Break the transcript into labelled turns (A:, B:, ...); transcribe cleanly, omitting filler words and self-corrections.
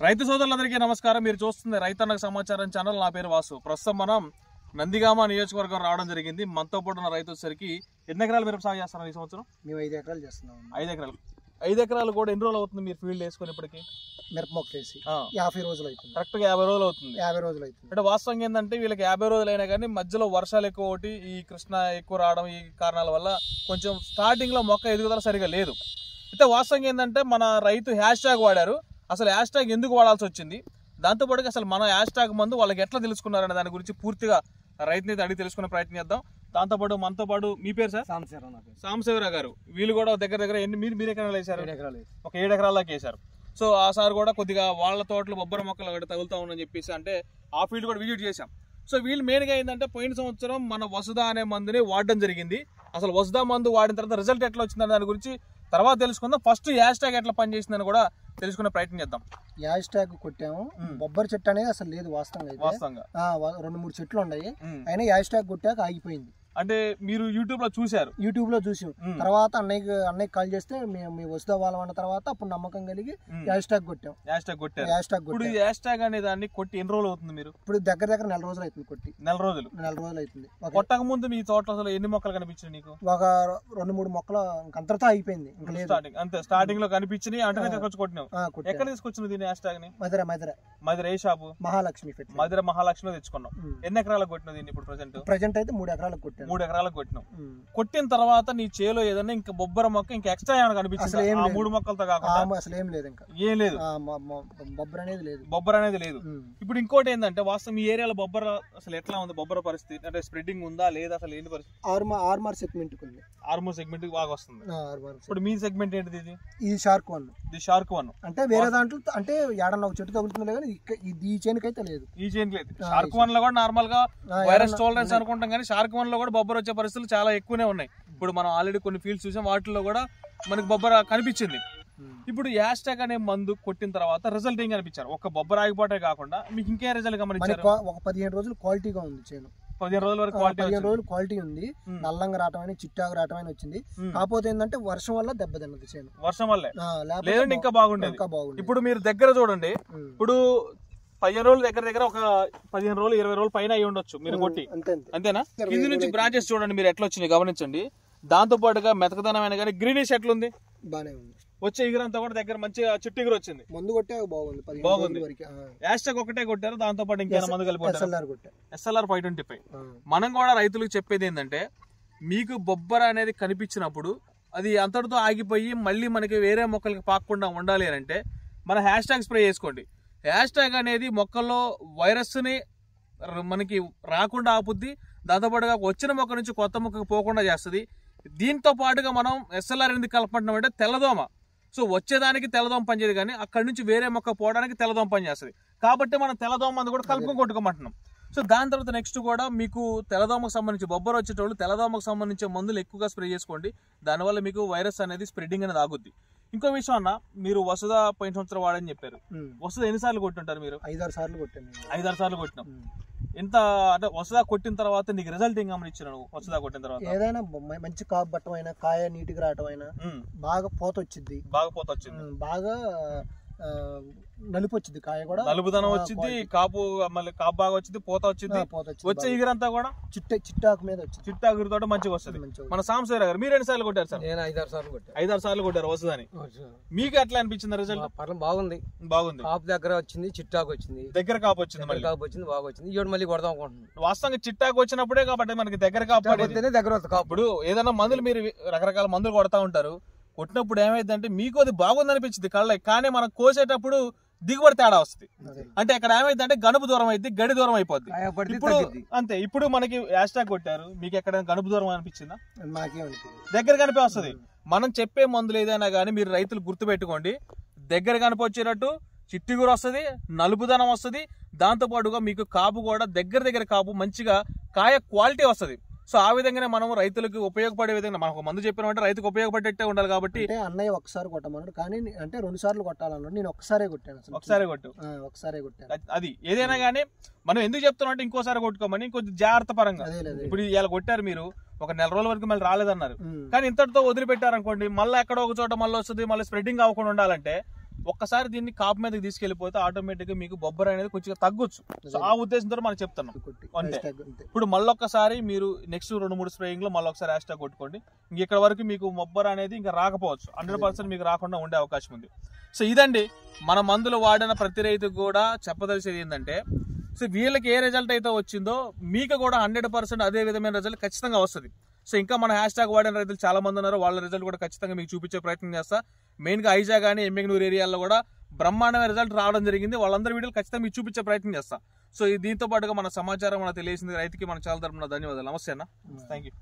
A: రైతు సోదరులందరికీ నమస్కారం. మీరు చూస్తుంది రైతన్నకు సమాచారం ఛానల్. నా పేరు వాసు. ప్రస్తుతం మనం నందిగామ నియోజకవర్గం రావడం జరిగింది. మనతో పాటు ఉన్న రైతు వచ్చేసరికి ఎన్ని ఎకరాలు మిరప సాగు చేస్తున్నారు ఈ సంవత్సరం?
B: మేము 5 ఎకరాలు చేస్తున్నాం.
A: 5 ఎకరాలు. 5 ఎకరాలు కూడా ఎన్ని రోజులు అవుతుంది మీరు ఫీల్డ్ వేసుకుని ఇప్పటికి?
B: మిరప మొక్క వేసి 50 రోజులు అవుతుంది.
A: కరెక్ట్గా 50 రోజులు అవుతుంది.
B: 50 రోజులు అవుతుంది.
A: అంటే వాస్తవంగా ఏంటంటే వీళ్ళకి 50 రోజులు అయినా కానీ మధ్యలో వర్షాలు ఎక్కువ ఒకటి, ఈ కృష్ణ ఎక్కువ రావడం, ఈ కారణాల వల్ల కొంచెం స్టార్టింగ్ లో మొక్క ఎదుగుదల సరిగా లేదు. అయితే వాస్తవంగా ఏంటంటే మన రైతు హ్యాష్ ట్యాగ్ వాడారు. అసలు హ్యాష్ ట్యాగ్ ఎందుకు వాడాల్సి వచ్చింది, దాంతోపాటు అసలు మన హ్యాష్ ట్యాగ్ మందు వాళ్ళకి ఎట్లా తెలుసుకున్నారనే దాని గురించి పూర్తిగా రైతుని అడిగి తెలుసుకునే ప్రయత్నం చేద్దాం. దాంతోపాటు మనతో పాటు మీ పేరు సార్? సాంబశివరావు గారు. వీళ్ళు కూడా దగ్గర మీరు ఎకరాలు వేశారు? ఒక 7 ఎకరాల దాకా వేశారు. సో ఆ సార్ కూడా కొద్దిగా వాళ్ళ తోటలు బొబ్బర మొక్కలు ఒకటి తగులుతా ఉందని చెప్పేసి అంటే ఆ ఫీల్డ్ కూడా విజిట్ చేశాం. సో వీళ్ళు మెయిన్గా ఏంటంటే పోయిన సంవత్సరం మన వసుదా అనే మందుని వాడడం జరిగింది. అసలు వసుదా మందు వాడిన తర్వాత రిజల్ట్ ఎట్లా వచ్చిందని దాని గురించి తర్వాత తెలుసుకుందాం. ఫస్ట్ హ్యాష్ ట్యాగ్ ఎట్లా పనిచేసిందని కూడా తెలుసుకునే ప్రయత్నం చేద్దాం.
B: Hash tag కొట్టాము. బొబ్బరి చెట్టు అనేది అసలు లేదు వాస్తవంగా. 2-3 చెట్లు ఉన్నాయి, అయినా హ్యాష్ ట్యాగ్ కొట్టాక ఆగిపోయింది.
A: అంటే మీరు యూట్యూబ్ లో చూసారు?
B: యూట్యూబ్ లో చూసాం. తర్వాత అన్నయ్య కాల్ చేస్తే మీ వసుదా వాళ్ళం అన్న తర్వాత అప్పుడు నమ్మకం కలిగి హ్యాష్ ట్యాగ్ కొట్టాం.
A: హ్యాష్ ట్యాగ్ అనే దాన్ని కొట్టి ఎన్ని రోజులు అవుతుంది మీరు?
B: ఇప్పుడు దగ్గర 4 రోజులు అవుతుంది కొట్టి.
A: 4 రోజులు
B: అవుతుంది.
A: కొట్టక ముందు మీ తోటలో అసలు ఎన్ని మొక్కలు కనిపించాయి నీకు?
B: ఒక 2-3 మొక్కలు అంతటితో అయిపోయింది.
A: అంతే స్టార్టింగ్ లో కనిపించినాయి అంటే తీసుకొచ్చి కొట్టినావు. ఎక్కడ తీసుకొచ్చిన దీని హ్యాష్ ట్యాగ్ ని? మధుర ఏ షాపు?
B: మహాలక్ష్మి.
A: మధుర మహాలక్ష్మి తెచ్చుకున్నాం. ఎన్ని ఎకరాలకు కొట్టినావు దీన్ని ఇప్పుడు?
B: ప్రజెంట్ అయితే 3 ఎకరాలకు కొట్టాను.
A: 3 ఎకరాలకు కొట్టినాం. కొట్టిన తర్వాత నీ చేలో ఏదైనా ఇంకా బొబ్బర మొక్క ఇంకా ఎక్స్ట్రా ఏమైనా కనిపించింది? 3 మొక్కలతో కాకుండా
B: అసలు ఏం లేదు. ఇంకా
A: ఏం లేదు, బొబ్బర అనేది లేదు. ఇప్పుడు ఇంకోటి ఏంటంటే వాస్తవం ఈ ఏరియాలో బొబ్బర అసలు ఎట్లా ఉంది? బొబ్బర పరిస్థితి అంటే స్ప్రెడ్డింగ్ ఉందా లేదా, అసలు ఏంటి పరిస్థితి?
B: ఆర్మర్ సెగ్మెంట్ ఉంది.
A: ఆర్మో సెగ్మెంట్ బాగా వస్తుంది. ఇప్పుడు మీ సెగ్మెంట్ ఏంటిది?
B: ఇది షార్క్ 1.
A: ఇది షార్క్ 1
B: అంటే వేరే దాంట్లో అంటే ఏడన్నా ఒక చెట్టు తగులుతుంది కానీ ఈ చేనుకి అయితే లేదు.
A: ఈ చేనుకి లేదు. షార్క్ 1 లో కూడా నార్మల్ గా వైరస్ టాలరెన్స్ అనుకుంటాం కానీ షార్క్ 1 లో కూడా బొబ్బర వచ్చే పరిస్థితులు చాలా ఎక్కువనే ఉన్నాయి. ఇప్పుడు మనం ఆల్రెడీ కొన్ని ఫీల్డ్స్ చూసాం, వాటిలో కూడా మనకి బొబ్బర కనిపించింది. ఇప్పుడు హ్యాష్ ట్యాగ్ అనే మందు కొట్టిన తర్వాత రిజల్ట్ ఏం కనిపించారు? ఒక బొబ్బర ఆగిపోతే కాకుండా మీకు ఇంకే రిజల్ట్ గమనించారు?
B: ఒక 15 రోజులు క్వాలిటీగా ఉంది చేను.
A: 15 రోజుల వరకు
B: 15 రోజులు క్వాలిటీ ఉంది. నల్లంగా రావటం, చిట్టాగా రావటం వచ్చింది. కాకపోతే ఏంటంటే వర్షం వల్ల దెబ్బతిన్నది చేను.
A: వర్షం వల్లే లేదంటే ఇంకా బాగుండేది. ఇప్పుడు మీరు దగ్గర చూడండి. ఇప్పుడు 15 రోజులు దగ్గర ఒక 15 రోజులు 20 రోజులు పైన అయి ఉండొచ్చు మీరు కొట్టి. అంతేనా? కింది నుంచి బ్రాంచెస్ చూడండి మీరు ఎట్లా వచ్చినాయి గమనించండి. దాంతో పాటుగా మెతకదనమైన కానీ గ్రీనిష్ ఎట్లుంది?
B: బానే ఉంది.
A: వచ్చే ఎగురంతా కూడా దగ్గర మంచిగా చిట్టు ఎగురు వచ్చింది.
B: మందు కొట్టే బాగుంది.
A: హ్యాష్ ట్యాగ్ ఒకటే కొట్టారు, దాంతో పాటు ఇంకా మందు కలిపి SLR 525. మనం కూడా రైతులకు చెప్పేది ఏంటంటే మీకు బొబ్బర అనేది కనిపించినప్పుడు అది అంతటితో ఆగిపోయి మళ్ళీ మనకి వేరే మొక్కలకి పాకకుండా ఉండాలి అని అంటే మన హ్యాష్ ట్యాగ్ స్ప్రే చేసుకోండి. హ్యాష్ ట్యాగ్ అనేది మొక్కల్లో వైరస్ ని మనకి రాకుండా ఆపుద్ది, దాంతోపాటుగా వచ్చిన మొక్క నుంచి కొత్త మొక్కకు పోకుండా చేస్తుంది. దీంతో పాటుగా మనం SLR ఎందుకు కలపడం అంటే తెల్లదోమ. సో వచ్చేదానికి తెల్లదోమ పనిచేయదు కానీ అక్కడి నుంచి వేరే మొక్క పోవడానికి తెల్లదోమ పనిచేస్తుంది. కాబట్టి మనం తెల్లదోమ మందు కూడా కలుపుకొని కొట్టుకోమంటున్నాం. సో దాని తర్వాత నెక్స్ట్ కూడా మీకు తెల్లదోమకు సంబంధించి బొబ్బర వచ్చేటోళ్ళు తెల్లదోమకు సంబంధించే మందులు ఎక్కువగా స్ప్రే చేసుకోండి. దానివల్ల మీకు వైరస్ అనేది స్ప్రెడ్డింగ్ అనేది ఆగుద్ది. ఇంకో విషయం అన్న, మీరు వసుదా పోయిన సంవత్సరం వాడని చెప్పారు. వసుదా ఎన్నిసార్లు కొట్టుంటారు మీరు?
B: 5-6 సార్లు కొట్టాను.
A: 5-6 సార్లు కొట్టినాం. ఎంత అంటే వసుదా కొట్టిన తర్వాత నీకు రిజల్ట్ ఏం గమనించాను? వసుదా కొట్టిన తర్వాత
B: ఏదైనా మంచి కాపు బట్టం అయినా, కాయ నీటికి రావటం అయినా, బాగా పోత వచ్చింది. బాగా నలుపు వచ్చింది. కాయ కూడా
A: నలుపుదనం వచ్చింది, కాపు మళ్ళీ కాపు బాగా వచ్చింది, పోత వచ్చింది. వచ్చే ఎగురంతా కూడా
B: చిట్టాకు మీద వచ్చింది.
A: చిట్టాకు తోట మంచిగా వస్తుంది. మన సాంబశివరావు గారు మీరు 2 సార్లు కొట్టారు సార్?
B: నేను 5-6 సార్లు కొట్టాను.
A: 5-6 సార్లు కొట్టారు వసుదాని. మీకు ఎట్లా అనిపించింది రిజల్ట్?
B: బాగుంది. కాపు దగ్గర వచ్చింది, చిట్టాకు వచ్చింది.
A: దగ్గర కాపు వచ్చింది,
B: కాపు వచ్చింది, బాగా వచ్చింది. ఇవాడు మళ్ళీ కొడదాం అనుకుంటున్నాను.
A: వాస్తవంగా చిట్టాకు వచ్చినప్పుడే కాబట్టి మనకి దగ్గర కాపు పడితేనే
B: దగ్గర వస్తుంది.
A: ఇప్పుడు ఏదైనా మందులు మీరు రకరకాల మందులు కొడతా ఉంటారు, కొట్టినప్పుడు ఏమైందంటే మీకు అది బాగుంది అనిపించింది కళ్ళకి, కానీ మనం కోసేటప్పుడు దిగుబడి తేడా వస్తుంది. అంటే అక్కడ ఏమైందంటే గనుపు దూరం అయితే గడి దూరం అయిపోద్ది. ఇప్పుడు అంతే. ఇప్పుడు మనకి హ్యాష్ ట్యాగ్ కొట్టారు, మీకు ఎక్కడ గనుపు దూరం అనిపించిందా? దగ్గర కనిపి వస్తుంది. మనం చెప్పే మందులు ఏదైనా కానీ మీరు రైతులు గుర్తు పెట్టుకోండి, దగ్గర కనిపి వచ్చేటట్టు చిట్టిగురు వస్తుంది, నలుపుదనం వస్తుంది. దాంతో పాటుగా మీకు కాపు కూడా దగ్గర కాపు మంచిగా కాయ క్వాలిటీ వస్తుంది. సో ఆ విధంగానే మనం రైతులకు ఉపయోగపడే విధంగా మనకు మందు చెప్పినామంటే రైతుకు ఉపయోగపడేట్టే ఉండాలి. కాబట్టి
B: అన్నయ్య ఒకసారి కొట్టమన్నాడు, కానీ అంటే 2 సార్లు కొట్టాలన్నాడు. నేను ఒకసారే కొట్టాను. ఒకసారే కొట్టాను.
A: అది ఏదైనా కానీ మనం ఎందుకు చెప్తున్నాం అంటే ఇంకోసారి కొట్టుకోమని, కొంచెం జాగ్రత్త పరంగా. ఇప్పుడు ఇలా కొట్టారు మీరు, ఒక 4 రోజుల వరకు మళ్ళీ రాలేదన్నారు, కానీ ఇంతటితో వదిలిపెట్టారనుకోండి మళ్ళీ ఎక్కడో ఒక చోట మళ్ళీ వస్తుంది. మళ్ళీ స్ప్రెడ్డింగ్ అవ్వకుండా ఉండాలంటే ఒక్కసారి దీన్ని కాపు మీదకి తీసుకెళ్లిపోతే ఆటోమేటిక్ గా మీకు బొబ్బర అనేది కొంచెం తగ్గొచ్చు. సో ఆ ఉద్దేశంతో మనం చెప్తున్నాం అంతే. ఇప్పుడు మళ్ళొక్కసారి మీరు నెక్స్ట్ 2-3 స్ప్రేయింగ్ లో మళ్ళొకసారి హ్యాష్ ట్యాగ్ కొట్టుకోండి. ఇంక ఇక్కడ వరకు మీకు బొబ్బర అనేది ఇంకా రాకపోవచ్చు, 100% మీకు రాకుండా ఉండే అవకాశం ఉంది. సో ఇదండి మన మందులు వాడిన ప్రతి రైతుకు కూడా చెప్పదలిసేది ఏంటంటే, సో వీళ్ళకి ఏ రిజల్ట్ అయితే వచ్చిందో మీకు కూడా 100% అదే విధమైన రిజల్ట్ ఖచ్చితంగా వస్తుంది. సో ఇంకా మన హ్యాష్ ట్యాగ్ వాడిన రైతులు చాలా మంది ఉన్నారు, వాళ్ళ రిజల్ట్ కూడా ఖచ్చితంగా మీకు చూపించే ప్రయత్నం చేస్తా. మెయిన్ గా ఐజా కానీ ఎమ్మిగనూరు ఏరియాలో కూడా బ్రహ్మాండమైన రిజల్ట్ రావడం జరిగింది. వాళ్ళందరి వీడియోలు ఖచ్చితంగా మీకు చూపించే ప్రయత్నం చేస్తా. సో దీంతో పాటుగా మన సమాచారం మనకు తెలియసింది రైతుకి మన చాలా తరపున ధన్యవాదాలు. నమస్తే అన్న, థ్యాంక్ యూ.